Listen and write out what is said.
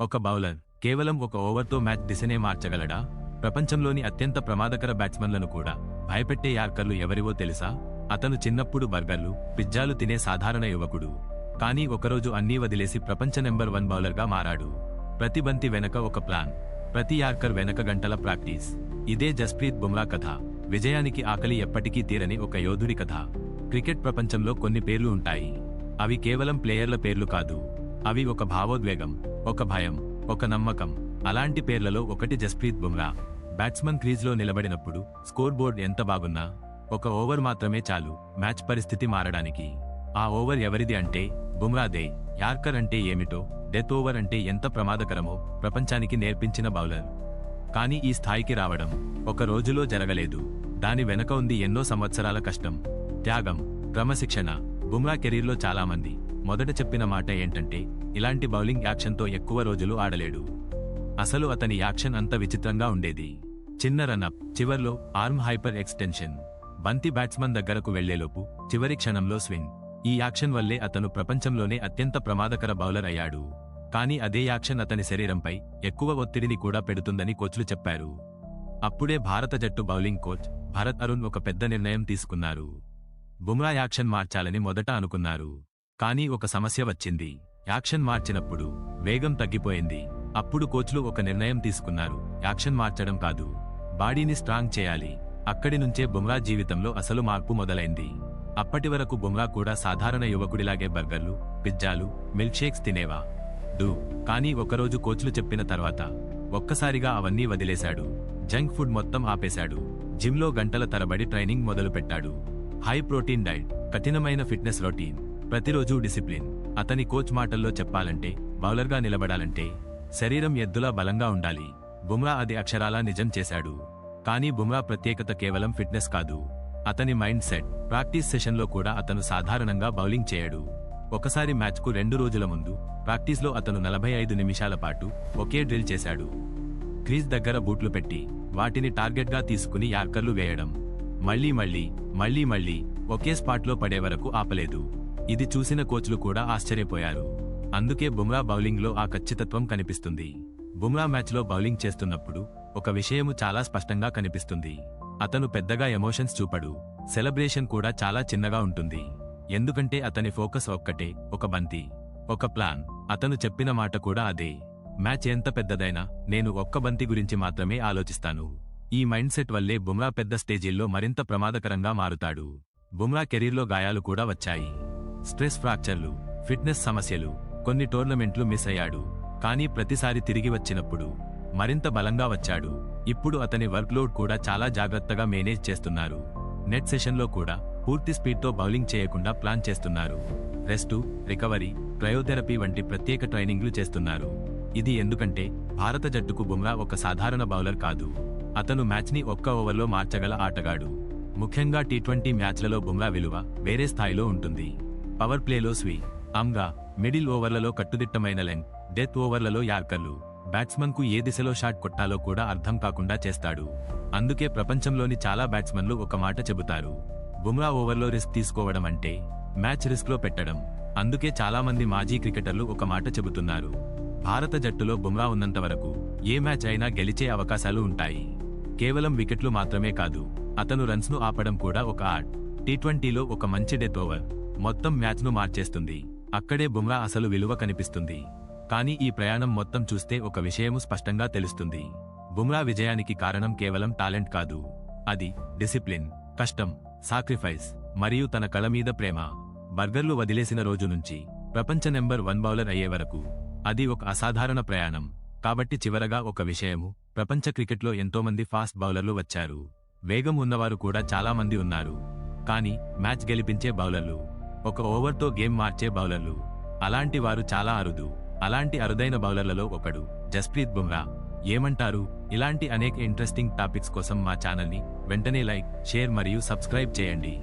ఒక బౌలర్ కేవలం ఒక ఓవర్తో మ్యాచ్ దిశనే మార్చగలడా? ప్రపంచంలోని అత్యంత ప్రమాదకర బ్యాట్స్మన్లను కూడా భయపెట్టే యార్కర్లు ఎవరివో తెలుసా? అతను చిన్నప్పుడు బర్గర్లు, పిజ్జాలు తినే సాధారణ యువకుడు. కానీ ఒకరోజు అన్నీ వదిలేసి ప్రపంచ నెంబర్ 1 బౌలర్గా మారాడు. ప్రతి బంతి వెనక ఒక ప్లాన్, ప్రతి యార్కర్ వెనక గంటల ప్రాక్టీస్. ఇదే జస్ప్రీత్ బుమ్రా కథ. విజయానికి ఆకలి ఎప్పటికీ తీరని ఒక యోధుడి కథ. క్రికెట్ ప్రపంచంలో కొన్ని పేర్లు ఉంటాయి. అవి కేవలం ప్లేయర్ల పేర్లు కాదు. అవి ఒక భావోద్వేగం, ఒక భయం, ఒక నమ్మకం. అలాంటి పేర్లలో ఒకటి జస్ప్రీత్ బుమ్రా. బ్యాట్స్మన్ క్రీజ్లో నిలబడినప్పుడు స్కోర్ బోర్డ్ ఎంత బాగున్నా ఒక ఓవర్ మాత్రమే చాలు మ్యాచ్ పరిస్థితి మారడానికి. ఆ ఓవర్ ఎవరిది అంటే బుమ్రాదే. యార్కర్ అంటే ఏమిటో, డెత్ ఓవర్ అంటే ఎంత ప్రమాదకరమో ప్రపంచానికి నేర్పించిన బౌలర్. కానీ ఈ స్థాయికి రావడం ఒక రోజులో జరగలేదు. దాని వెనక ఉంది ఎన్నో సంవత్సరాల కష్టం, త్యాగం, క్రమశిక్షణ. బుమ్రా కెరీర్లో చాలామంది మొదట చెప్పిన మాట ఏంటంటే ఇలాంటి బౌలింగ్ యాక్షన్తో ఎక్కువ రోజులు ఆడలేడు. అసలు అతని యాక్షన్ అంత విచిత్రంగా ఉండేది. చిన్న రన్అప్, చివర్లో ఆర్మ్ హైపర్ ఎక్స్టెన్షన్, బంతి బ్యాట్స్మన్ దగ్గరకు వెళ్లేలోపు చివరి క్షణంలో స్వింగ్. ఈ యాక్షన్ వల్లే అతను ప్రపంచంలోనే అత్యంత ప్రమాదకర బౌలర్ అయ్యాడు. కానీ అదే యాక్షన్ అతని శరీరంపై ఎక్కువ ఒత్తిడిని కూడా పెడుతుందని కోచ్లు చెప్పారు. అప్పుడే భారత జట్టు బౌలింగ్ కోచ్ భరత్ అరుణ్ ఒక పెద్ద నిర్ణయం తీసుకున్నారు. బుమ్రా యాక్షన్ మార్చాలని మొదట అనుకున్నారు. కానీ ఒక సమస్య వచ్చింది. యాక్షన్ మార్చినప్పుడు వేగం తగ్గిపోయింది. అప్పుడు కోచ్లు ఒక నిర్ణయం తీసుకున్నారు. యాక్షన్ మార్చడం కాదు, బాడీని స్ట్రాంగ్ చేయాలి. అక్కడి నుంచే బుమ్రా జీవితంలో అసలు మార్పు మొదలైంది. అప్పటి వరకు బుమ్రా కూడా సాధారణ యువకుడిలాగే బర్గర్లు, పిజ్జాలు, మిల్క్ షేక్స్ తినేవా కానీ ఒకరోజు కోచ్లు చెప్పిన తర్వాత ఒక్కసారిగా అవన్నీ వదిలేశాడు. జంక్ ఫుడ్ మొత్తం ఆపేశాడు. జిమ్లో గంటల తరబడి ట్రైనింగ్ మొదలుపెట్టాడు. హై ప్రోటీన్ డైట్, కఠినమైన ఫిట్నెస్ రొటీన్, ప్రతిరోజూ డిసిప్లిన్. అతని కోచ్ మాటల్లో చెప్పాలంటే బౌలర్గా నిలబడాలంటే శరీరం ఎద్దులా బలంగా ఉండాలి. బుమ్రా అది అక్షరాలా నిజం చేశాడు. కానీ బుమ్రా ప్రత్యేకత కేవలం ఫిట్నెస్ కాదు, అతని మైండ్ సెట్. ప్రాక్టీస్ సెషన్లో కూడా అతను సాధారణంగా బౌలింగ్ చేయడు. ఒకసారి మ్యాచ్కు 2 రోజుల ముందు ప్రాక్టీస్లో అతను 45 నిమిషాల పాటు ఒకే డ్రిల్ చేశాడు. క్రీజ్ దగ్గర బూట్లు పెట్టి వాటిని టార్గెట్గా తీసుకుని యార్కర్లు వేయడం. మళ్లీ ఒకే స్పాట్లో పడే వరకు ఆపలేదు. ఇది చూసిన కోచ్లు కూడా ఆశ్చర్యపోయారు. అందుకే బుమ్రా బౌలింగ్లో ఆ ఖచ్చితత్వం కనిపిస్తుంది. బుమ్రా మ్యాచ్లో బౌలింగ్ చేస్తున్నప్పుడు ఒక విషయము చాలా స్పష్టంగా కనిపిస్తుంది. అతను పెద్దగా ఎమోషన్స్ చూపడు. సెలబ్రేషన్ కూడా చాలా చిన్నగా ఉంటుంది. ఎందుకంటే అతని ఫోకస్ ఒక్కటే, ఒక బంతి, ఒక ప్లాన్. అతను చెప్పిన మాట కూడా అదే. మ్యాచ్ ఎంత పెద్దదైనా నేను ఒక్క బంతి గురించి మాత్రమే ఆలోచిస్తాను. ఈ మైండ్ సెట్ వల్లే బుమ్రా పెద్ద స్టేజీల్లో మరింత ప్రమాదకరంగా మారుతాడు. బుమ్రా కెరీర్లో గాయాలు కూడా వచ్చాయి. స్ట్రెస్ ఫ్రాక్చర్లు, ఫిట్నెస్ సమస్యలు, కొన్ని టోర్నమెంట్లు మిస్ అయ్యాడు. కానీ ప్రతిసారి తిరిగి వచ్చినప్పుడు మరింత బలంగా వచ్చాడు. ఇప్పుడు అతని వర్క్లోడ్ కూడా చాలా జాగ్రత్తగా మేనేజ్ చేస్తున్నారు. నెట్ సెషన్లో కూడా పూర్తి స్పీడ్తో బౌలింగ్ చేయకుండా ప్లాన్ చేస్తున్నారు. రెస్టు, రికవరీ, క్రయోథెరపీ వంటి ప్రత్యేక ట్రైనింగ్లు చేస్తున్నారు. ఇది ఎందుకంటే భారత జట్టుకు బుమ్రా ఒక సాధారణ బౌలర్ కాదు. అతను మ్యాచ్ని ఒక్క ఓవర్లో మార్చగల ఆటగాడు. ముఖ్యంగా టీ20 మ్యాచ్లలో బుమ్రా విలువ వేరే స్థాయిలో ఉంటుంది. పవర్ ప్లేలో ఆమ్గా, మిడిల్ ఓవర్లలో కట్టుదిట్టమైన లెంగ్, డెత్ ఓవర్లలో యార్కర్లు. బ్యాట్స్మన్కు ఏ దిశలో షాట్ కొట్టాలో కూడా అర్థం కాకుండా చేస్తాడు. అందుకే ప్రపంచంలోని చాలా బ్యాట్స్మన్లు ఒక మాట చెబుతారు, బుమ్రా ఓవర్లో రిస్క్ తీసుకోవడం అంటే మ్యాచ్ రిస్క్లో పెట్టడం. అందుకే చాలామంది మాజీ క్రికెటర్లు ఒక మాట చెబుతున్నారు, భారత జట్టులో బుమ్రా ఉన్నంత వరకు ఏ మ్యాచ్ అయినా గెలిచే అవకాశాలు ఉంటాయి. కేవలం వికెట్లు మాత్రమే కాదు, అతను రన్స్ను ఆపడం కూడా ఒక ఆర్ట్. టీ20లో ఒక మంచి డెత్ ఓవర్ మొత్తం మ్యాచ్ను మార్చేస్తుంది. అక్కడే బుమ్రా అసలు విలువ కనిపిస్తుంది. కానీ ఈ ప్రయాణం మొత్తం చూస్తే ఒక విషయము స్పష్టంగా తెలుస్తుంది. బుమ్రా విజయానికి కారణం కేవలం టాలెంట్ కాదు, అది డిసిప్లిన్, కష్టం, సాక్రిఫైస్ మరియు తన కళ మీద ప్రేమ. బర్గర్లు వదిలేసిన రోజు నుంచి ప్రపంచ నెంబర్ 1 బౌలర్ అయ్యే వరకు అది ఒక అసాధారణ ప్రయాణం. కాబట్టి చివరగా ఒక విషయము, ప్రపంచ క్రికెట్లో ఎంతోమంది ఫాస్ట్ బౌలర్లు వచ్చారు. వేగం ఉన్నవారు కూడా చాలా మంది ఉన్నారు. కానీ మ్యాచ్ గెలిపించే బౌలర్లు, ఒక ఓవర్తో గేమ్ మార్చే బౌలర్లు, అలాంటి వారు చాలా అరుదు. అలాంటి అరుదైన బౌలర్లలో ఒకడు జస్ప్రీత్ బుమ్రా. ఏమంటారు? ఇలాంటి అనేక ఇంట్రెస్టింగ్ టాపిక్స్ కోసం మా ఛానల్ని వెంటనే లైక్, షేర్ మరియు సబ్స్క్రైబ్ చేయండి.